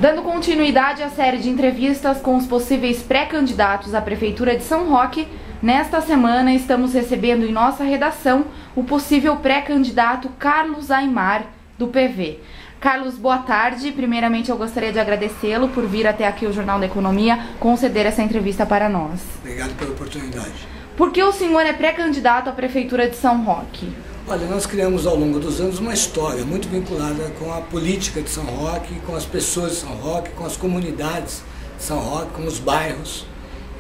Dando continuidade à série de entrevistas com os possíveis pré-candidatos à Prefeitura de São Roque, nesta semana estamos recebendo em nossa redação o possível pré-candidato Carlos Aimar, do PV. Carlos, boa tarde. Primeiramente eu gostaria de agradecê-lo por vir até aqui o Jornal da Economia conceder essa entrevista para nós. Obrigado pela oportunidade. Por que o senhor é pré-candidato à Prefeitura de São Roque? Olha, nós criamos ao longo dos anos uma história muito vinculada com a política de São Roque, com as pessoas de São Roque, com as comunidades de São Roque, com os bairros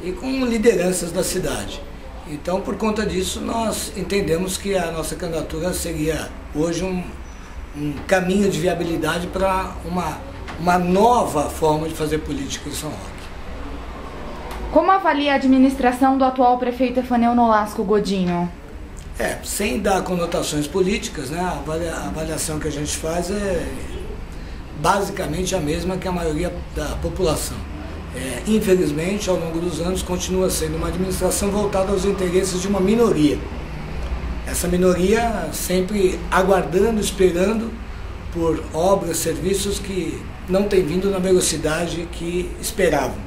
e com lideranças da cidade. Então, por conta disso, nós entendemos que a nossa candidatura seria hoje um caminho de viabilidade para uma nova forma de fazer política em São Roque. Como avalia a administração do atual prefeito Efanel Nolasco Godinho? Sem dar conotações políticas, né? A avaliação que a gente faz é basicamente a mesma que a maioria da população. Infelizmente, ao longo dos anos, continua sendo uma administração voltada aos interesses de uma minoria. Essa minoria sempre aguardando, esperando por obras, serviços que não têm vindo na velocidade que esperavam.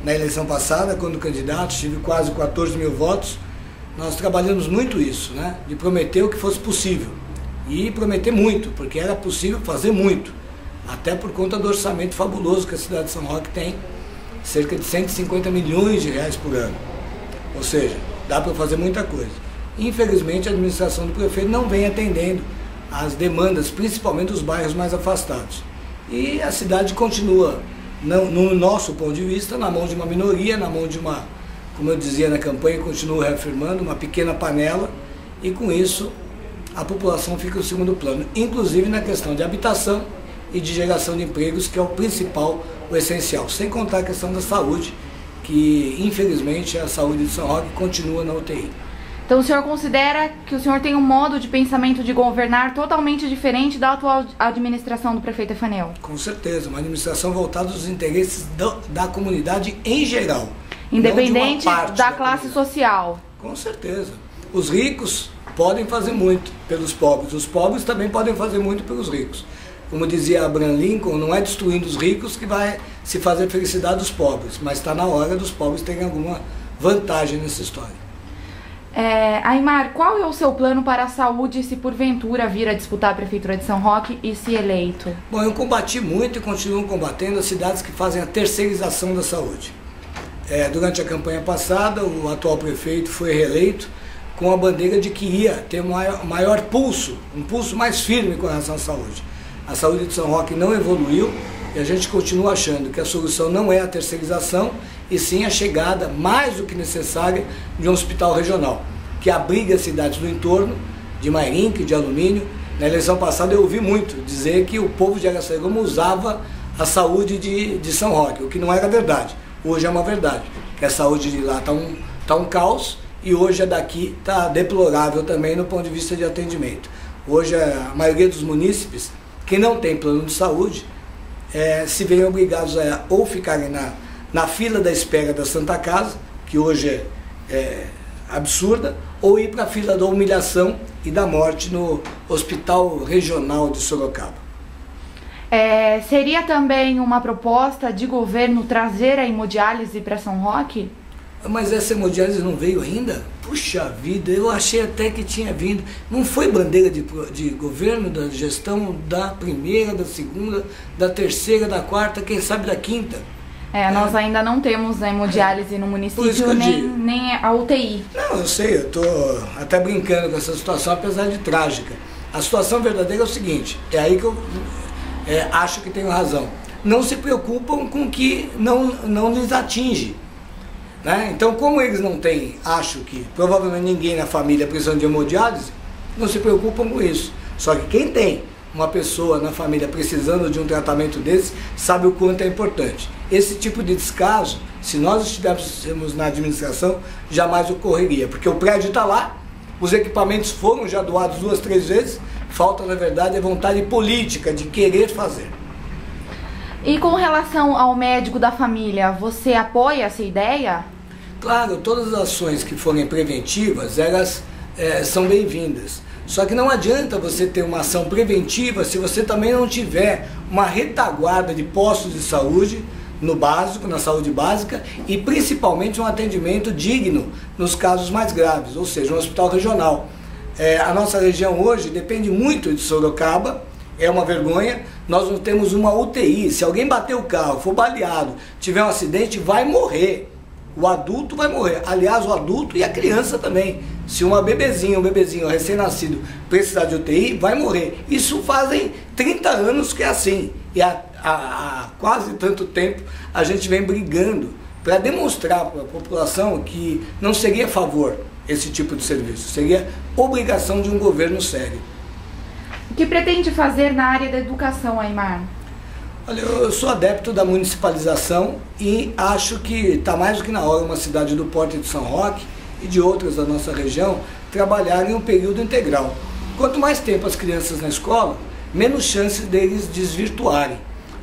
Na eleição passada, quando candidato, tive quase 14 mil votos. Nós trabalhamos muito isso, né? De prometer o que fosse possível. E prometer muito, porque era possível fazer muito. Até por conta do orçamento fabuloso que a cidade de São Roque tem, cerca de 150 milhões de reais por ano. Ou seja, dá para fazer muita coisa. Infelizmente, a administração do prefeito não vem atendendo às demandas, principalmente dos bairros mais afastados. E a cidade continua, no nosso ponto de vista, na mão de uma minoria, na mão de uma, como eu dizia na campanha, continuo reafirmando, uma pequena panela, e com isso a população fica em segundo plano, inclusive na questão de habitação e de geração de empregos, que é o principal, o essencial, sem contar a questão da saúde, que infelizmente a saúde de São Roque continua na UTI. Então o senhor considera que o senhor tem um modo de pensamento de governar totalmente diferente da atual administração do prefeito Efanel? Com certeza, uma administração voltada aos interesses da comunidade em geral. Independente da classe social. Com certeza. Os ricos podem fazer muito pelos pobres, os pobres também podem fazer muito pelos ricos. Como dizia Abraham Lincoln, não é destruindo os ricos que vai se fazer felicidade dos pobres, mas está na hora dos pobres terem alguma vantagem nessa história. Aimar, qual é o seu plano para a saúde se porventura vir a disputar a Prefeitura de São Roque e se eleito? Bom, eu combati muito e continuo combatendo as cidades que fazem a terceirização da saúde. Durante a campanha passada, o atual prefeito foi reeleito com a bandeira de que ia ter um maior pulso, um pulso mais firme com relação à saúde. A saúde de São Roque não evoluiu e a gente continua achando que a solução não é a terceirização, e sim a chegada, mais do que necessária, de um hospital regional, que abriga as cidades do entorno, de Mairinque, de Alumínio. Na eleição passada eu ouvi muito dizer que o povo de Araçariguama usava a saúde de São Roque, o que não era verdade. Hoje é uma verdade, que a saúde de lá está um caos, e hoje a daqui está deplorável também no ponto de vista de atendimento. Hoje a maioria dos munícipes que não tem plano de saúde se veem obrigados a ou ficarem na fila da espera da Santa Casa, que hoje é absurda, ou ir para a fila da humilhação e da morte no Hospital Regional de Sorocaba. Seria também uma proposta de governo trazer a hemodiálise para São Roque? Mas essa hemodiálise não veio ainda? Puxa vida, eu achei até que tinha vindo. Não foi bandeira de governo, da gestão da primeira, da segunda, da terceira, da quarta, quem sabe da quinta? Nós ainda não temos a hemodiálise no município, nem a UTI. Não, eu sei, eu estou até brincando com essa situação, apesar de trágica. A situação verdadeira é o seguinte, é aí que eu acho que tenho razão. Não se preocupam com o que não lhes atinge. Né? Então, como eles não têm, acho que provavelmente ninguém na família precisando de hemodiálise, não se preocupam com isso. Só que quem tem uma pessoa na família precisando de um tratamento desse, sabe o quanto é importante. Esse tipo de descaso, se nós estivéssemos na administração, jamais ocorreria, porque o prédio está lá, os equipamentos foram já doados 2, 3 vezes, falta na verdade a vontade política de querer fazer. E com relação ao médico da família, você apoia essa ideia? Claro, todas as ações que forem preventivas, elas são bem-vindas. Só que não adianta você ter uma ação preventiva se você também não tiver uma retaguarda de postos de saúde no básico, na saúde básica, e principalmente um atendimento digno nos casos mais graves, ou seja, um hospital regional. A nossa região hoje depende muito de Sorocaba, é uma vergonha, nós não temos uma UTI. Se alguém bater o carro, for baleado, tiver um acidente, vai morrer. O adulto vai morrer. Aliás, o adulto e a criança também. Se um bebezinho recém-nascido precisar de UTI, vai morrer. Isso fazem 30 anos que é assim. E há quase tanto tempo a gente vem brigando para demonstrar para a população que não seria a favor esse tipo de serviço. Seria obrigação de um governo sério. O que pretende fazer na área da educação, Aimar? Olha, eu sou adepto da municipalização e acho que está mais do que na hora uma cidade do porte de São Roque e de outras da nossa região trabalharem em um período integral. Quanto mais tempo as crianças na escola, menos chances deles desvirtuarem.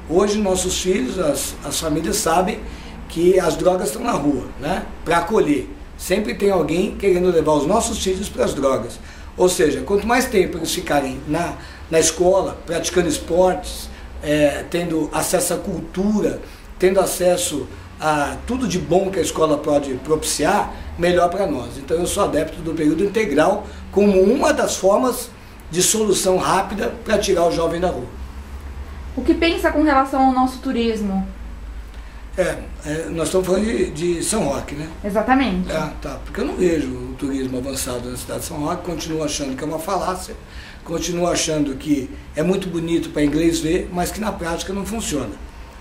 Hoje nossos filhos, as famílias sabem que as drogas estão na rua, né? Para acolher. Sempre tem alguém querendo levar os nossos filhos para as drogas. Ou seja, quanto mais tempo eles ficarem na escola, praticando esportes, tendo acesso à cultura, tendo acesso a tudo de bom que a escola pode propiciar, melhor para nós. Então eu sou adepto do período integral como uma das formas de solução rápida para tirar o jovem da rua. O que pensa com relação ao nosso turismo? Nós estamos falando de São Roque, né? Exatamente. Tá, porque eu não vejo o turismo avançado na cidade de São Roque, continuo achando que é uma falácia, continuo achando que é muito bonito para inglês ver, mas que na prática não funciona.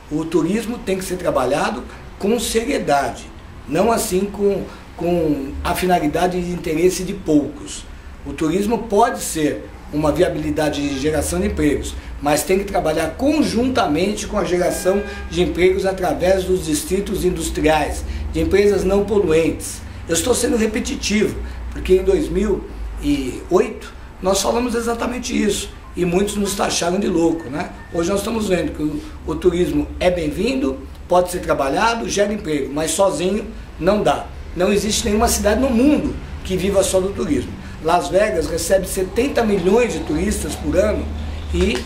O turismo tem que ser trabalhado com seriedade, não assim com a finalidade de interesse de poucos. O turismo pode ser uma viabilidade de geração de empregos, mas tem que trabalhar conjuntamente com a geração de empregos através dos distritos industriais, de empresas não poluentes. Eu estou sendo repetitivo, porque em 2008 nós falamos exatamente isso e muitos nos taxaram de louco, né? Hoje nós estamos vendo que o turismo é bem-vindo, pode ser trabalhado, gera emprego, mas sozinho não dá. Não existe nenhuma cidade no mundo que viva só do turismo. Las Vegas recebe 70 milhões de turistas por ano e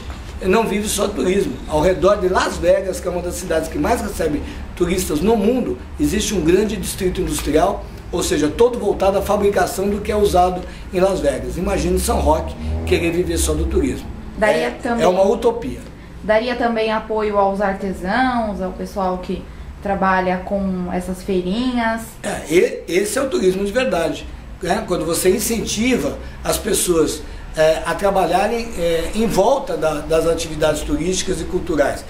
não vive só do turismo. Ao redor de Las Vegas, que é uma das cidades que mais recebe turistas no mundo, existe um grande distrito industrial, ou seja, todo voltado à fabricação do que é usado em Las Vegas. Imagine São Roque querer viver só do turismo. É uma utopia. Daria também apoio aos artesãos, ao pessoal que trabalha com essas feirinhas? Esse é o turismo de verdade. Quando você incentiva as pessoas a trabalharem em volta das atividades turísticas e culturais.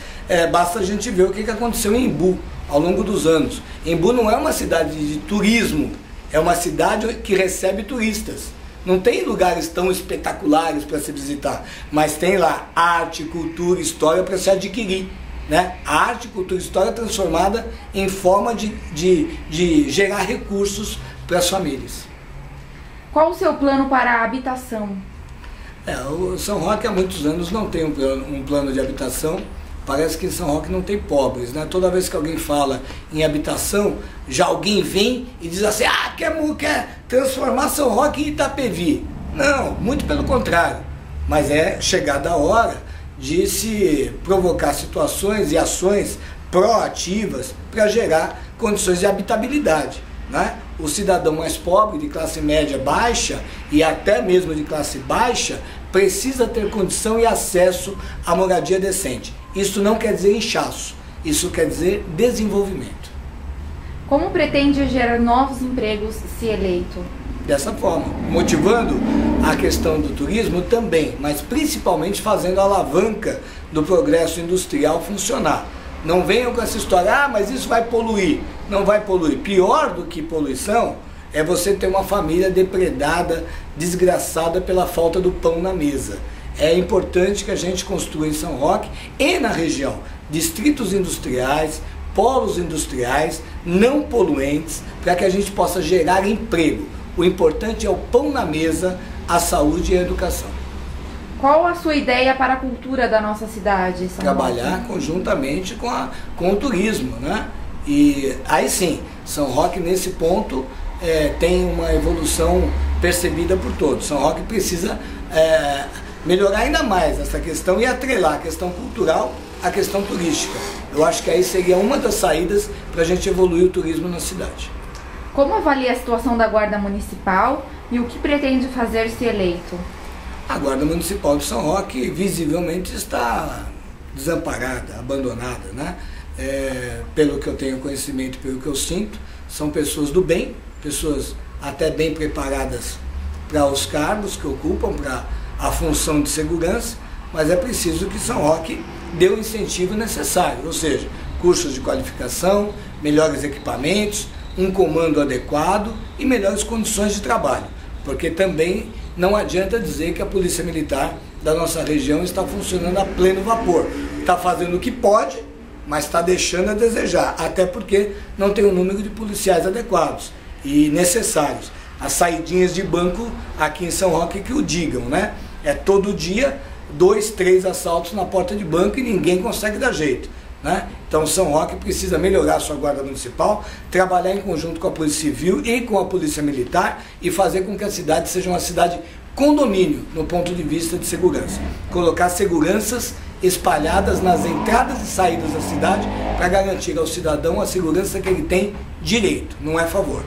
Basta a gente ver o que aconteceu em Embu ao longo dos anos. Embu não é uma cidade de turismo, é uma cidade que recebe turistas. Não tem lugares tão espetaculares para se visitar, mas tem lá arte, cultura, história para se adquirir. Né? A arte, cultura e história transformada em forma de gerar recursos para as famílias. Qual o seu plano para a habitação? O São Roque há muitos anos não tem um plano de habitação. Parece que em São Roque não tem pobres, né? Toda vez que alguém fala em habitação, já alguém vem e diz assim, quer transformar São Roque em Itapevi. Não, muito pelo contrário. Mas é chegada a hora de se provocar situações e ações proativas para gerar condições de habitabilidade, né? O cidadão mais pobre, de classe média baixa e até mesmo de classe baixa, precisa ter condição e acesso à moradia decente. Isso não quer dizer inchaço, isso quer dizer desenvolvimento. Como pretende gerar novos empregos se eleito? Dessa forma, motivando a questão do turismo também, mas principalmente fazendo a alavanca do progresso industrial funcionar. Não venham com essa história, mas isso vai poluir. Não vai poluir. Pior do que poluição é você ter uma família depredada, desgraçada pela falta do pão na mesa. É importante que a gente construa em São Roque e na região distritos industriais, polos industriais, não poluentes, para que a gente possa gerar emprego. O importante é o pão na mesa, a saúde e a educação. Qual a sua ideia para a cultura da nossa cidade, São Trabalhar Roque? Conjuntamente com o turismo, né? E aí sim, São Roque nesse ponto tem uma evolução percebida por todos. São Roque precisa melhorar ainda mais essa questão e atrelar a questão cultural à questão turística. Eu acho que aí seria uma das saídas para a gente evoluir o turismo na cidade. Como avalia a situação da Guarda Municipal e o que pretende fazer se eleito? A Guarda Municipal de São Roque visivelmente está desamparada, abandonada, né? Pelo que eu tenho conhecimento, pelo que eu sinto, são pessoas do bem, pessoas até bem preparadas para os cargos que ocupam, para a função de segurança, mas é preciso que São Roque dê o incentivo necessário, ou seja, cursos de qualificação, melhores equipamentos, um comando adequado e melhores condições de trabalho, porque também não adianta dizer que a Polícia Militar da nossa região está funcionando a pleno vapor, está fazendo o que pode, mas está deixando a desejar, até porque não tem o número de policiais adequados e necessários. As saidinhas de banco aqui em São Roque que o digam, né? É todo dia 2, 3 assaltos na porta de banco e ninguém consegue dar jeito, né? Então São Roque precisa melhorar a sua Guarda Municipal, trabalhar em conjunto com a Polícia Civil e com a Polícia Militar e fazer com que a cidade seja uma cidade condomínio no ponto de vista de segurança. Colocar seguranças espalhadas nas entradas e saídas da cidade para garantir ao cidadão a segurança que ele tem direito, não é favor.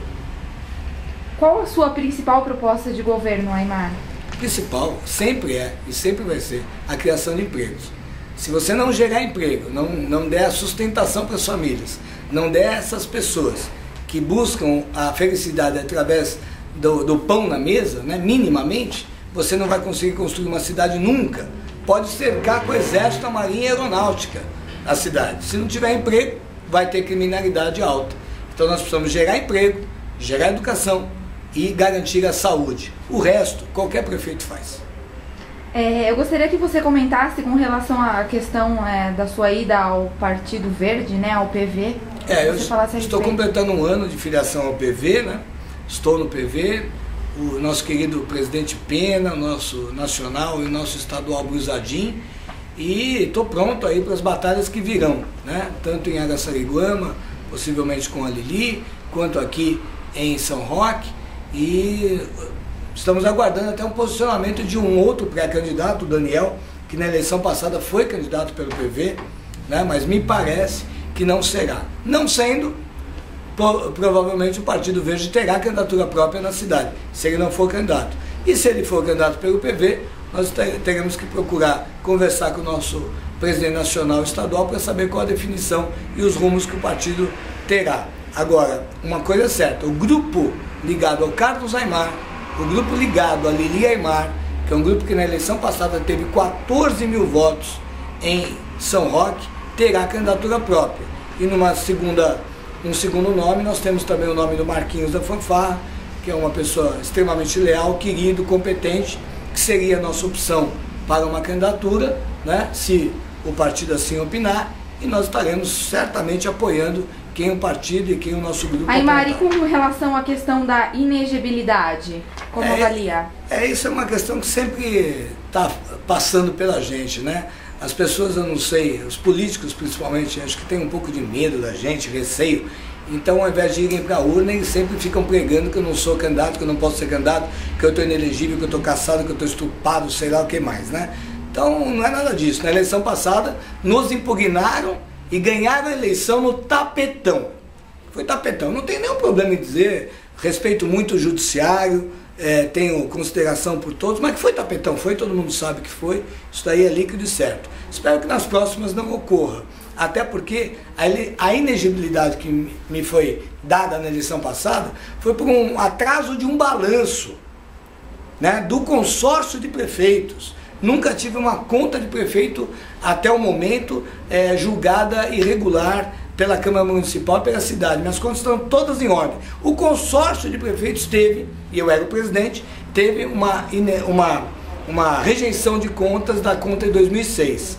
Qual a sua principal proposta de governo, Aimar? Principal sempre é e sempre vai ser a criação de empregos. Se você não gerar emprego, não der a sustentação para as famílias, não der a essas pessoas que buscam a felicidade através do pão na mesa, né, minimamente, você não vai conseguir construir uma cidade nunca. Pode cercar com o Exército, a Marinha e a Aeronáutica a cidade. Se não tiver emprego, vai ter criminalidade alta. Então nós precisamos gerar emprego, gerar educação e garantir a saúde. O resto, qualquer prefeito faz. Eu gostaria que você comentasse com relação à questão da sua ida ao Partido Verde, né, ao PV. Eu estou completando um ano de filiação ao PV, né? Estou no PV, o nosso querido presidente Pena, o nosso nacional e o nosso estadual Brusadin, e estou pronto aí para as batalhas que virão, né? Tanto em Araçariguama, possivelmente com a Lili, quanto aqui em São Roque, e estamos aguardando até um posicionamento de um outro pré-candidato, o Daniel, que na eleição passada foi candidato pelo PV, né? Mas me parece que não será. Não sendo, provavelmente o Partido Verde terá candidatura própria na cidade, se ele não for candidato. E se ele for candidato pelo PV, nós teremos que procurar conversar com o nosso presidente nacional e estadual para saber qual a definição e os rumos que o partido terá. Agora, uma coisa é certa, o grupo ligado ao Carlos Aimar, o grupo ligado a Lili Aimar, que é um grupo que na eleição passada teve 14 mil votos em São Roque, terá candidatura própria. E um segundo nome, nós temos também o nome do Marquinhos da Fanfarra, que é uma pessoa extremamente leal, querido, competente, que seria a nossa opção para uma candidatura, né, se o partido assim opinar, e nós estaremos certamente apoiando quem o partido e quem o nosso grupo apoiar. E com relação à questão da inegibilidade, como avaliar? Isso é uma questão que sempre está passando pela gente, né? As pessoas, eu não sei, os políticos principalmente, acho que tem um pouco de medo da gente, receio. Então, ao invés de irem para a urna, eles sempre ficam pregando que eu não sou candidato, que eu não posso ser candidato, que eu estou inelegível, que eu estou caçado, que eu estou estupado, sei lá o que mais, né? Então, não é nada disso. Na eleição passada, nos impugnaram e ganharam a eleição no tapetão. Foi tapetão. Não tem nenhum problema em dizer, respeito muito o judiciário, tenho consideração por todos, mas que foi tapetão, foi, todo mundo sabe que foi, isso daí é líquido e certo. Espero que nas próximas não ocorra, até porque a inegibilidade que me foi dada na eleição passada foi por um atraso de um balanço, né, do consórcio de prefeitos. Nunca tive uma conta de prefeito até o momento julgada irregular pela Câmara Municipal e pela cidade. Minhas contas estão todas em ordem. O consórcio de prefeitos teve, e eu era o presidente, teve uma rejeição de contas da conta de 2006.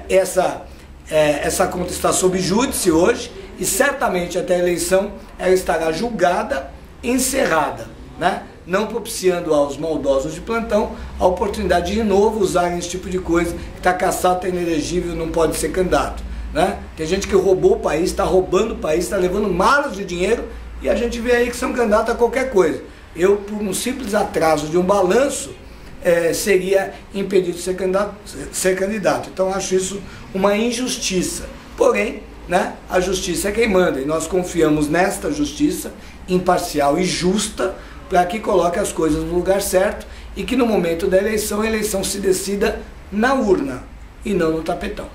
Essa conta está sob júdice hoje e certamente até a eleição ela estará julgada, encerrada, né? Não propiciando aos maldosos de plantão a oportunidade de novo usarem esse tipo de coisa, que está caçado, está inelegível, não pode ser candidato, né? Tem gente que roubou o país, está roubando o país, está levando malas de dinheiro e a gente vê aí que são candidatos a qualquer coisa. eu, por um simples atraso de um balanço, seria impedido de ser candidato. Então acho isso uma injustiça. Porém, né, a justiça é quem manda, e nós confiamos nesta justiça imparcial e justa para que coloque as coisas no lugar certo e que no momento da eleição, a eleição se decida na urna e não no tapetão.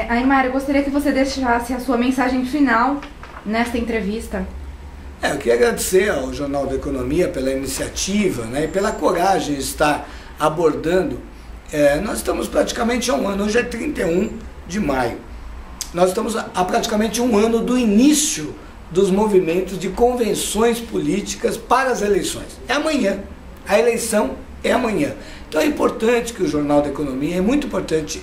Aymar, eu gostaria que você deixasse a sua mensagem final nesta entrevista. Eu queria agradecer ao Jornal da Economia pela iniciativa, né, e pela coragem de estar abordando. Nós estamos praticamente há um ano, hoje é 31 de maio. Nós estamos há praticamente um ano do início dos movimentos de convenções políticas para as eleições. É amanhã, a eleição é amanhã. Então é importante que o Jornal da Economia, é muito importante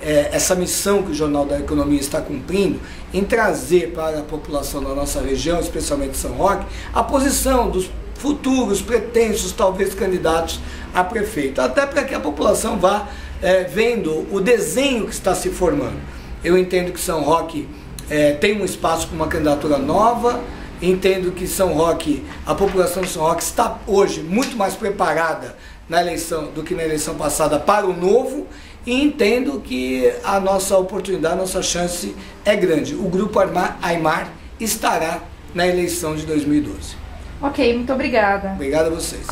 essa missão que o Jornal da Economia está cumprindo em trazer para a população da nossa região, especialmente São Roque, a posição dos futuros pretensos, talvez, candidatos a prefeito, até para que a população vá vendo o desenho que está se formando. Eu entendo que São Roque tem um espaço para uma candidatura nova, entendo que São Roque, a população de São Roque está hoje muito mais preparada na eleição do que na eleição passada para o novo, e entendo que a nossa oportunidade, a nossa chance é grande. O Grupo Aymar estará na eleição de 2012. Ok, muito obrigada. Obrigado a vocês.